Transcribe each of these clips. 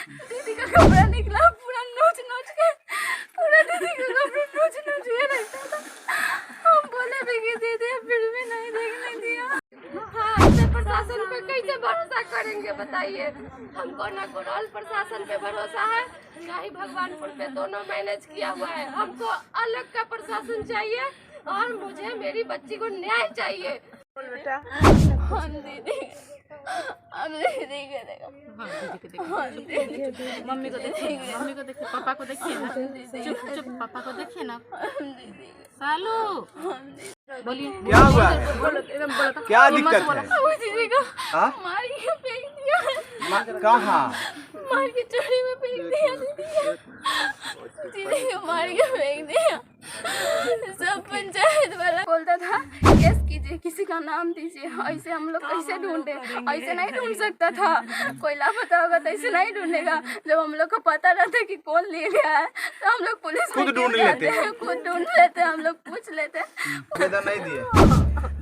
दीदी का कपड़ा निकला पूरा नोच नोच के, पूरा दीदी का कपड़ा नोच नोच के रखता था। हम बोले भी कि दीदी फिर भी नहीं देखने दिया। हाँ, ऐसे प्रशासन पे कैसे भरोसा करेंगे बताइए। हमको ना कुराल प्रशासन पे भरोसा है ना ही भगवानपुर पे, दोनों मैनेज किया हुआ है। हमको अलग का प्रशासन चाहिए और मुझे मेरी बच्ची को न्याय चाहिए। बेटा हाँ दीदी, अब दीदी के देखो, मम्मी को देखिए, मम्मी को देखिए, पापा को देखिए ना, चुप चुप पापा को देखिए ना। सालू बोलिए क्या हुआ है? क्या दिक्कत है? दीदी को मार के फेंक दिया। कहाँ? मार के चोरी में फेंक दिया दीदी को मार के फेंक दिया। सब पंचायत वाला बोलता था केस कीजिए, किसी का नाम दीजिए। ऐसे हम लोग कैसे ढूंढे? ऐसे नहीं ढूंढ सकता था। कोई लापता होगा तो ऐसे नहीं ढूंढेगा। जब हम लोग को पता रहता कि कौन ले गया है तो हम लोग पुलिस खुद ढूंढ लेते हैं, खुद ढूंढ लेते, हम लोग पूछ लेते। आवेदन नहीं दिए।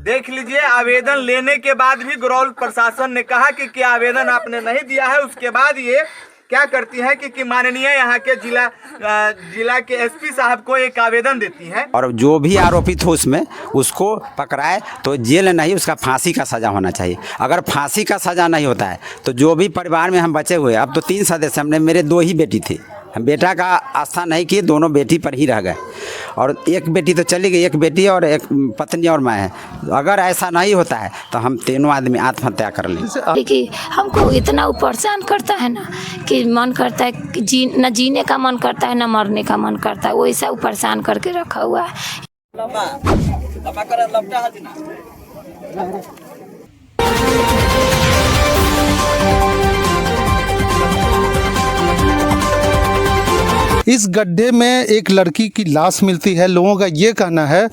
देख लीजिए, आवेदन लेने के बाद भी गुरौल प्रशासन ने कहा कि आवेदन आपने नहीं दिया है। उसके बाद ये क्या करती है कि माननीय यहाँ के जिला के एसपी साहब को एक आवेदन देती है और जो भी आरोपित हो उसमें उसको पकड़ाए तो जेल नहीं, उसका फांसी का सज़ा होना चाहिए। अगर फांसी का सज़ा नहीं होता है तो जो भी परिवार में हम बचे हुए, अब तो 3 सदस्य, हमने मेरे 2 ही बेटी थी, हम बेटा का आस्था नहीं किए, दोनों बेटी पर ही रह गए और एक बेटी तो चली गई, एक बेटी और एक पत्नी और मैं है। अगर ऐसा नहीं होता है तो हम तीनों आदमी आत्महत्या कर लेंगे। कि हमको इतना परेशान करता है ना कि मन करता है कि न जीने का मन करता है न मरने का मन करता है, वैसा परेशान करके रखा हुआ है। इस गड्ढे में एक लड़की की लाश मिलती है। लोगों का ये कहना है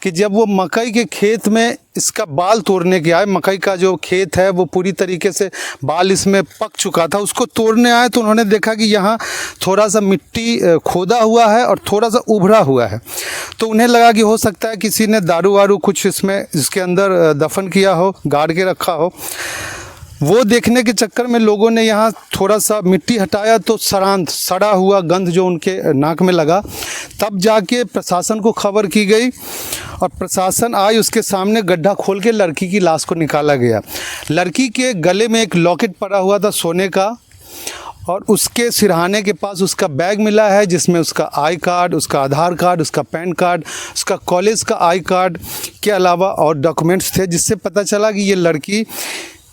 कि जब वो मकई के खेत में इसका बाल तोड़ने के आए, मकई का जो खेत है वो पूरी तरीके से बाल इसमें पक चुका था, उसको तोड़ने आए तो उन्होंने देखा कि यहाँ थोड़ा सा मिट्टी खोदा हुआ है और थोड़ा सा उभरा हुआ है। तो उन्हें लगा कि हो सकता है किसी ने दारू वारू कुछ इसमें इसके अंदर दफन किया हो, गाड़ के रखा हो। वो देखने के चक्कर में लोगों ने यहाँ थोड़ा सा मिट्टी हटाया तो सड़ा हुआ गंध जो उनके नाक में लगा। तब जाके प्रशासन को खबर की गई और प्रशासन आई, उसके सामने गड्ढा खोल के लड़की की लाश को निकाला गया। लड़की के गले में एक लॉकेट पड़ा हुआ था सोने का और उसके सिरहाने के पास उसका बैग मिला है जिसमें उसका आई कार्ड, उसका आधार कार्ड, उसका पैन कार्ड, उसका कॉलेज का आई कार्ड के अलावा और डॉक्यूमेंट्स थे, जिससे पता चला कि ये लड़की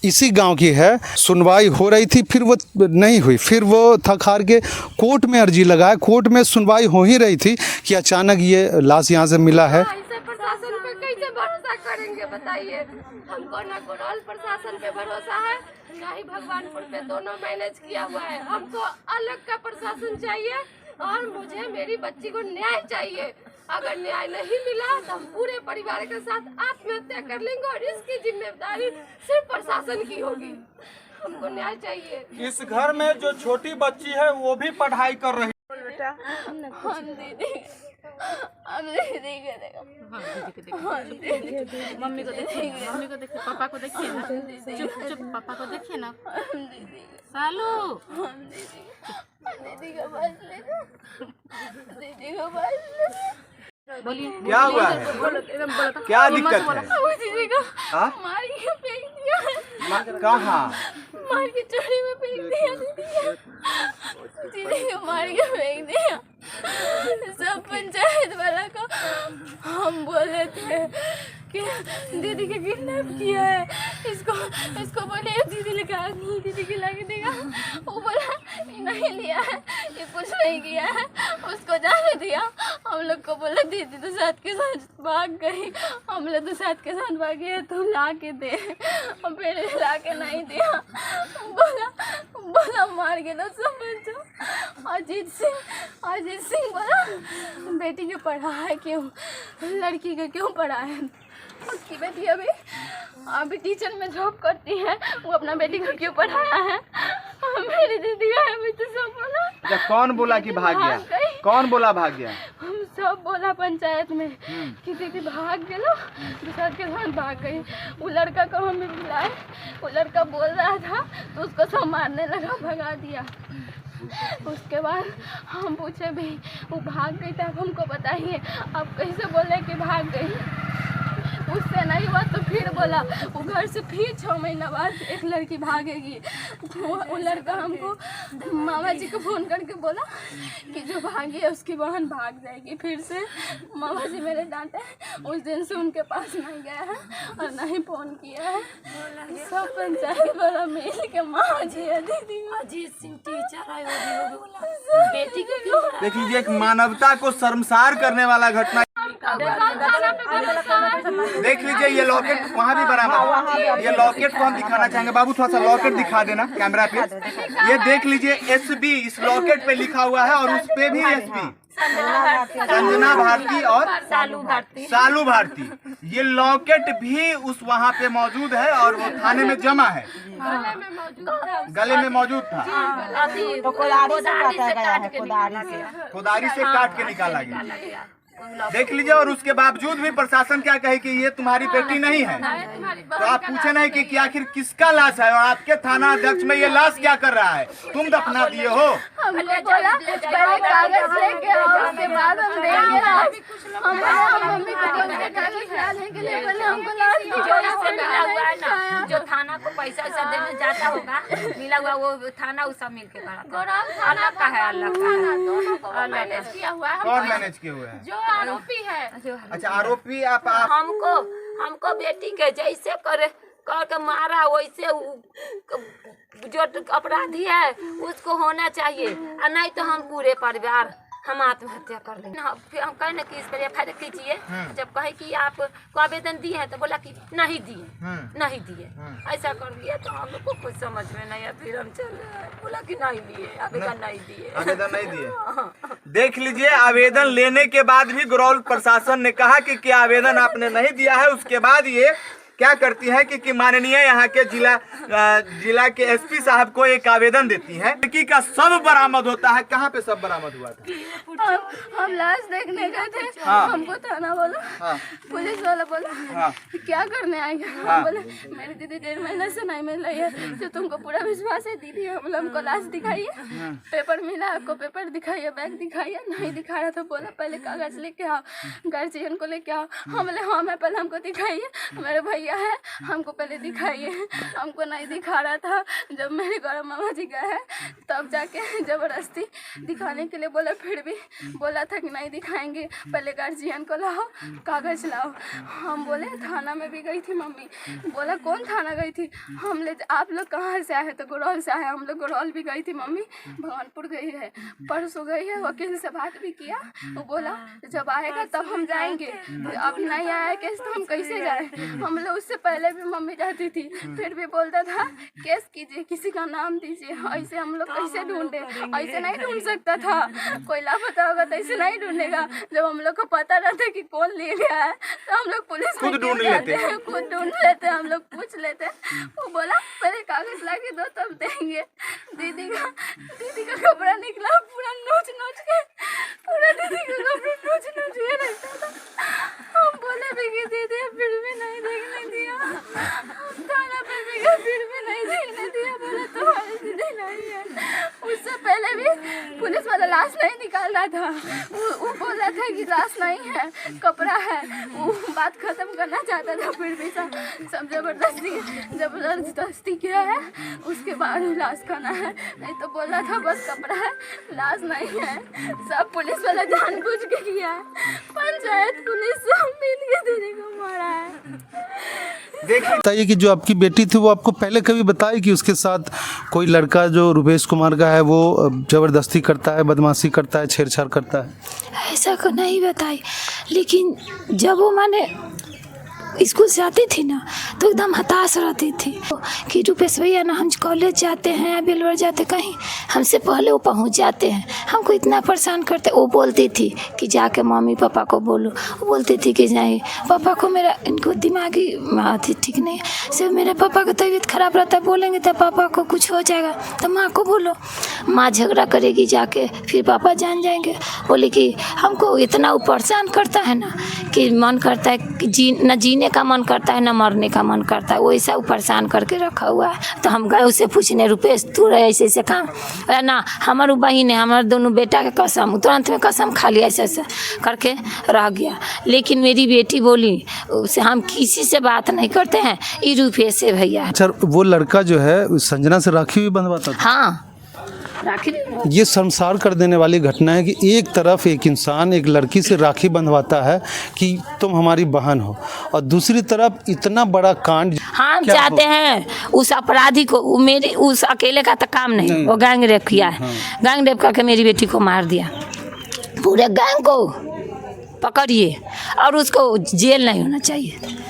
इसी गांव की है। सुनवाई हो रही थी, फिर वो नहीं हुई, फिर वो थक हार के कोर्ट में अर्जी लगाया। कोर्ट में सुनवाई हो ही रही थी कि अचानक ये लाश यहाँ से मिला है। ऐसे प्रशासन पे कैसे भरोसा करेंगे बताइए। हमको ना कुराल प्रशासन पे भरोसा है ना ही भगवानपुर पे, दोनों मैनेज किया हुआ है। हमको अलग का प्रशासन चाहिए और मुझे मेरी बच्ची को न्याय चाहिए। अगर न्याय नहीं मिला तो हम पूरे परिवार के साथ आत्महत्या कर लेंगे और इसकी जिम्मेदारी सिर्फ प्रशासन की होगी। हमको न्याय चाहिए। इस घर में जो छोटी बच्ची है वो भी पढ़ाई कर रही है। बेटा हाँ दीदी, अब दीदी के देखो, मम्मी को देखिए, मम्मी को देखिए, पापा को देखिए ना, चुप चुप पापा को देखिए ना। सालू दीदी का पास ले लो, दीदी का पास ले लो। बोलिए क्या हुआ है? क्या दिक्कत है? दीदी को मार के फेंक दिया। कहाँ? मार के चोरी में फेंक दिया दीदी को मार के फेंक दिया। सब पंचायत वाला को हम बोले थे कि दीदी के किडनैप किया है, इसको बोले दीदी लगा नहीं, दीदी के लगा देगा। वो बोला नहीं लिया है, ये कुछ नहीं किया है, उसको जाने दिया। हम लोग को बोला दीदी तो साथ के साथ भाग गई। हम लोग तो साथ के साथ भागे, तो ला के दे, फिर ला के नहीं दिया। बोला मार के तो समझो। अजीत सिंह बोला बेटी को पढ़ाया क्यों, लड़की को क्यों पढ़ाया। उसकी बेटी अभी टीचर में जॉब करती है, वो अपना बेटी को क्यों पढ़ाया है। मेरी दीदी का अभी तो सब बोला। कौन बोला कि भाग गया? कौन बोला भाग गया? हम सब बोला पंचायत में कि दीदी भाग गया, दूसरा के साथ भाग गई। वो लड़का को हमें बुलाए, वो लड़का बोल रहा था तो उसको सब मारने लगा, भगा दिया। उसके बाद हम पूछे भी वो भाग गई, तब हमको बताइए अब कैसे बोले कि भाग गई। उससे नहीं हुआ तो फिर बोला वो घर से फिर 6 महीना बाद एक लड़की भागेगी। वो लड़का हमको मामा जी को फ़ोन करके बोला कि जो भागी है उसकी बहन भाग जाएगी फिर से। मामा जी मेरे डांटे, उस दिन से उनके पास नहीं गया है और नहीं फ़ोन किया है। सब पंचायत वाला मिल के मामा जी है, दीदी अजीत सिंह टीचर है, बेटी को देख लीजिए, एक मानवता को शर्मसार करने वाला घटना। देख लीजिए ये लॉकेट वहाँ भी बरामद है। ये लॉकेट को हम दिखाना चाहेंगे, बाबू थोड़ा सा लॉकेट दिखा देना कैमरा पे। ये देख लीजिए एसबी इस लॉकेट पे लिखा हुआ है और उस पे भी एसबी संजना भारती और सालू भारती। ये लॉकेट भी उस वहाँ पे मौजूद है और वो थाने में जमा है, गले में मौजूद था। तो खुदारी से काट के निकाला गया। देख लीजिए, और उसके बावजूद भी प्रशासन क्या कहे कि ये तुम्हारी बेटी नहीं है। तो आप पूछे नहीं कि आखिर किसका लाश है और आपके थाना अध्यक्ष में ये लाश क्या कर रहा है? तुम दफना दिए हो। हमने बोला पहले कागज लेके आओ, उसके बाद हम देंगे लाश। हम मम्मी को बोलते कागज लाने के लिए बोले हमको लाश दिखाया। जो थाना को पैसा वैसा देने जाता होगा मिला हुआ वो थाना उसका मिल के अलग का है, अलग का है, मैनेज किया हुआ है। कौन मैनेज किए हुए हैं? जो आरोपी है। अच्छा आरोपी आप हमको बेटी के जैसे कर के मारा वैसे जो अपराधी है उसको होना चाहिए, और नहीं तो हम पूरे परिवार हम आत्महत्या कर लेंगे। फिर हम कहें कि इस पर एफ कीजिए। जब कहे कि आप को आवेदन दिए हैं तो बोला कि नहीं दिए ऐसा कर लिया। तो हम लोग को कुछ समझ में नहीं आया, फिर हम चले बोला कि नहीं दिए, आवेदन नहीं दिए। देख लीजिए, आवेदन लेने के बाद भी गुरौल प्रशासन ने कहा कि आवेदन आपने नहीं दिया है। उसके बाद ये क्या करती है कि माननीय यहाँ के जिला के एसपी साहब को एक आवेदन देती है। लड़की का सब बरामद होता है। कहाँ पे सब बरामद हुआ था? हम लाश देखने गए थे। हमको थाना बोला, पुलिस वाला बोला क्या करने आएंगे। हम बोले मेरी दीदी 1.5 महीने से नहीं मिल रही है, तो तुमको पूरा विश्वास है दीदी। हम बोला हमको लाश दिखाइए, पेपर मिला आपको, पेपर दिखाइए, बैग दिखाइए। नहीं दिखा रहा था, बोला पहले कागज लेके आओ, गार्जियन को लेके आओ। हम बोले हाँ मैं पहले हमको दिखाइए, मेरे भैया है हमको पहले दिखाइए। हमको नहीं दिखा रहा था। जब मेरे घर मामा जी गए हैं तब जाके जबरदस्ती दिखाने के लिए बोला, फिर भी बोला था कि नहीं दिखाएंगे, पहले गार्जियन को लाओ, कागज लाओ। हम बोले थाना में भी गई थी मम्मी। बोला कौन थाना गई थी? हम ले आप लोग कहाँ से आए हैं? तो गुरौल से आए। हम लोग गुरौल भी गई थी मम्मी, भगवानपुर गई है, परसों गई है, वकील से बात भी किया। वो बोला जब आएगा तब हम जाएंगे, अभी नहीं आया केस तो हम कैसे जाए। हम लोग उससे पहले भी मम्मी जाती थी, फिर भी बोलता था केस कीजिए, किसी का नाम दीजिए। ऐसे हम लोग कैसे ढूंढे? ऐसे नहीं ढूंढ सकता था। कोई लापता होगा तो ऐसे नहीं ढूंढेगा। जब हम लोग को पता रहता कि कौन ले गया है तो हम लोग पुलिस खुद ढूंढ लेते, खुद ढूंढ लेते, हम लोग पूछ लेते। वो बोला पहले कागज ला के दो तब देंगे। दीदी का कपड़ा निकला पूरा नोच के, पूरा दीदी का कपड़ा नोच के रहता था। हम बोले भी कि दीदी फिर भी नहीं देखने दिया, थाना पे भी गए फिर भी नहीं देखने दिया। बोला तुम्हारी दीदी नहीं है। उससे पहले भी पुलिस वाला लाश नहीं निकाल रहा था। वो बोल रहा था कि लाश नहीं है, कपड़ा है। वो बात खत्म करना चाहता था, फिर भी सब जबरदस्ती किया है। उसके बाद लाश खाना है, नहीं तो बोल रहा था बस कपड़ा है, लाश नहीं है। सब पुलिस वाला जानबूझ के किया है। पंचायत पुलिस सब मिल के दीदी को मारा है। बताइए कि जो आपकी बेटी थी वो आपको पहले कभी बताई कि उसके साथ कोई लड़का जो रुपेश कुमार का है वो जबरदस्ती करता है, बदमाशी करता है, छेड़छाड़ करता है? ऐसा को नहीं बताई, लेकिन जब वो मैंने स्कूल से आती थी ना तो एकदम हताश रहती थी कि रुपेश भैया ना हम कॉलेज जाते हैं या बेलवर जाते कहीं, हमसे पहले वो पहुंच जाते हैं, हमको इतना परेशान करते। वो बोलती थी कि जाके मम्मी पापा को बोलो। वो बोलती थी कि नहीं पापा को, मेरा इनको दिमागी आती ठीक नहीं है, सिर्फ मेरे पापा का तबीयत खराब रहता है, बोलेंगे तो पापा को कुछ हो जाएगा तो माँ को बोलो। माँ झगड़ा करेगी जाके, फिर पापा जान जाएंगे। बोले कि हमको इतना वो परेशान करता है ना कि मन करता है कि न जीने जीने का मन करता है ना मरने का मन करता है, वैसा वो परेशान करके रखा हुआ है। तो हम गए उससे पूछने, रुपेश तू रहे ऐसे ऐसे काम, अरे ना हमारे बहन है, हमारे दोनों बेटा के कसम, तुरंत में कसम खा लिया, ऐसे ऐसे करके रह गया। लेकिन मेरी बेटी बोली उसे हम किसी से बात नहीं करते हैं, ये रुपेश है भैया। अच्छा, वो लड़का जो है संजना से राखी भी बंधवाता था? हाँ राखी। ये शर्मसार कर देने वाली घटना है कि एक तरफ एक इंसान एक लड़की से राखी बंधवाता है कि तुम हमारी बहन हो, और दूसरी तरफ इतना बड़ा कांड। हम चाहते हैं उस अपराधी को, मेरी उस अकेले का तो काम नहीं, वो गैंग रेप किया है। गैंग रेप करके मेरी बेटी को मार दिया। पूरे गैंग को पकड़िए और उसको जेल नहीं होना चाहिए।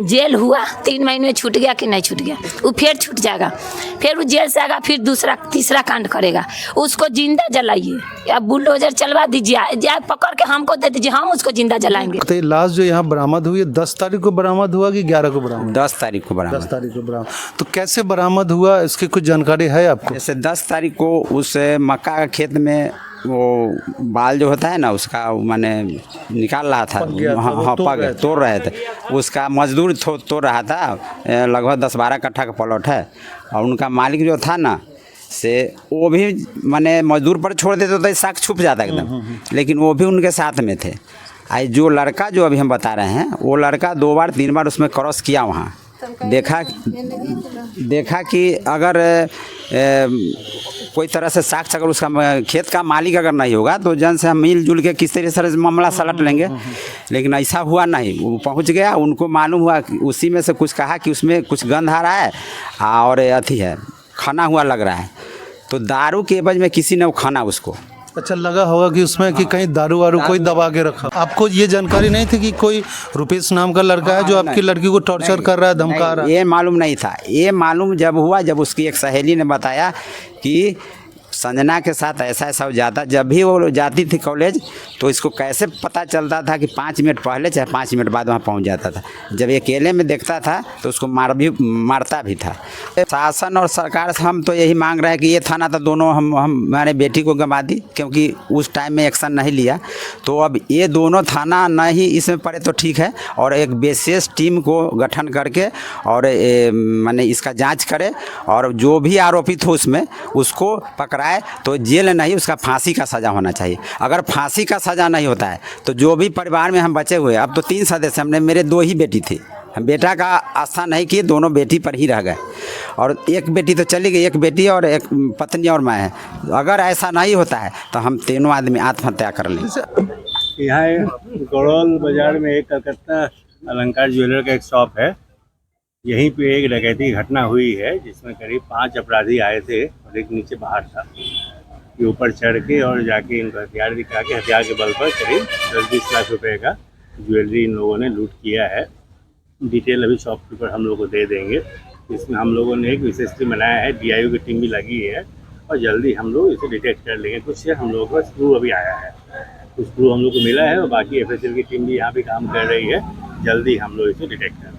जेल हुआ 3 महीने में, छूट गया कि नहीं छूट गया, वो फिर छूट जाएगा, फिर वो जेल से आएगा, फिर दूसरा तीसरा कांड करेगा। उसको जिंदा जलाइए या बुलडोजर चलवा दीजिए, या पकड़ के हमको दे दीजिए, हम उसको जिंदा जलाएंगे। तो लाश जो यहाँ बरामद हुई है 10 तारीख को बरामद हुआ कि 11 को बरामद? 10 तारीख को बरामद। 10 तारीख को बरामद। तो कैसे बरामद हुआ, इसकी कुछ जानकारी है आपको? जैसे 10 तारीख को उस मक्का के खेत में वो बाल जो होता है ना उसका मैंने निकाल रहा था, हाँ पग तोड़ रहे थे, उसका मजदूर तोड़ रहा था। लगभग 10-12 कट्ठा का प्लॉट है, और उनका मालिक जो था ना से वो भी मैंने मजदूर पर छोड़ देते तो साग छुप जाता एकदम, लेकिन वो भी उनके साथ में थे। आई जो लड़का जो अभी हम बता रहे हैं, वो लड़का 2 बार 3 बार उसमें क्रॉस किया, वहाँ देखा कि अगर कोई तरह से साक्ष्य अगर उसका खेत का मालिक अगर नहीं होगा तो जन से हम मिलजुल के किस तरह से मामला सलट लेंगे, लेकिन ऐसा हुआ नहीं। वो पहुंच गया, उनको मालूम हुआ कि उसी में से कुछ कहा कि उसमें कुछ गंध आ रहा है और अथी है, खाना हुआ लग रहा है, तो दारू के एवज में किसी ने वो खाना उसको। अच्छा, लगा होगा कि उसमें कि कहीं दारू वारू कोई दबा के रखा। आपको ये जानकारी नहीं थी कि कोई रुपेश नाम का लड़का है जो आपकी लड़की को टॉर्चर कर रहा है, धमका रहा है? ये मालूम नहीं था। ये मालूम जब हुआ जब उसकी एक सहेली ने बताया कि संजना के साथ ऐसा ऐसा हो जाता। जब भी वो जाती थी कॉलेज तो इसको कैसे पता चलता था कि 5 मिनट पहले चाहे 5 मिनट बाद वहाँ पहुँच जाता था। जब अकेले में देखता था तो उसको मारता भी था। शासन और सरकार से हम तो यही मांग रहे हैं कि ये थाना तो दोनों हमारे बेटी को गंवा दी, क्योंकि उस टाइम में एक्शन नहीं लिया, तो अब ये दोनों थाना न ही इसमें पड़े तो ठीक है, और एक विशेष टीम को गठन करके और माने इसका जांच करे, और जो भी आरोपित हो उसमें उसको पकड़ाए तो जेल नहीं, उसका फांसी का सज़ा होना चाहिए। अगर फांसी का सज़ा नहीं होता है तो जो भी परिवार में हम बचे हुए, अब तो 3 सदस्य हमने, मेरे 2 ही बेटी थी, हम बेटा का आस्था नहीं किए, दोनों बेटी पर ही रह गए, और एक बेटी तो चली गई, एक बेटी और एक पत्नी और मैं है। अगर ऐसा नहीं होता है तो हम तीनों आदमी आत्महत्या कर लें। यहाँ गड़ौल बाजार में एक कलकत्ता अलंकार ज्वेलर का एक शॉप है, यहीं पे एक डकैती घटना हुई है जिसमें करीब 5 अपराधी आए थे और एक नीचे बाहर था। ये ऊपर चढ़ के और जाके इनको हथियार दिखा के, हथियार के बल पर करीब 10-20 लाख रुपए का ज्वेलरी इन लोगों ने लूट किया है। डिटेल अभी शॉपकीपर हम लोग को दे देंगे। इसमें हम लोगों ने एक विशेष टीम बनाया है, DIO की टीम भी लगी है, और जल्दी हम लोग इसे डिटेक्ट कर लेंगे। कुछ हम लोगों का क्रू अभी आया है, कुछ क्रू हम लोग को मिला है, और बाकी FSL की टीम भी यहाँ पे काम कर रही है। जल्दी हम लोग इसे डिटेक्ट कर